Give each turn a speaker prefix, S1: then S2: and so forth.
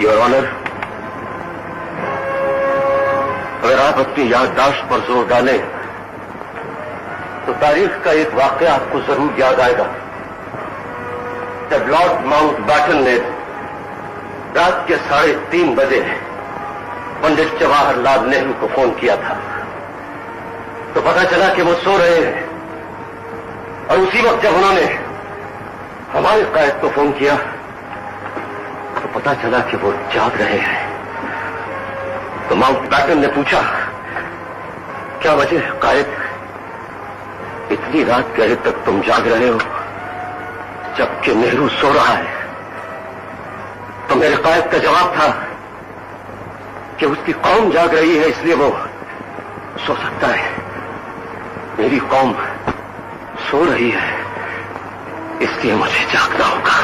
S1: Your honour, अगर आप अपनी याददाश्त पर जोर डालें तो तारीख का एक वाकया आपको जरूर याद आएगा। जब लॉर्ड माउंटबैटन ने रात के 3:30 बजे पंडित जवाहरलाल नेहरू को फोन किया था तो पता चला कि वो सो रहे हैं, और उसी वक्त जब उन्होंने हमारे कायद को फोन किया तो पता चला कि वो जाग रहे हैं। तो माउंटबैटन ने पूछा, क्या वजह कायद, इतनी रात गहरे तक तुम जाग रहे हो जबकि नेहरू सो रहा है? तो मेरे कायद का जवाब था कि उसकी कौम जाग रही है इसलिए वो सो सकता है, मेरी कौम सो रही है इसलिए मुझे जागना होगा।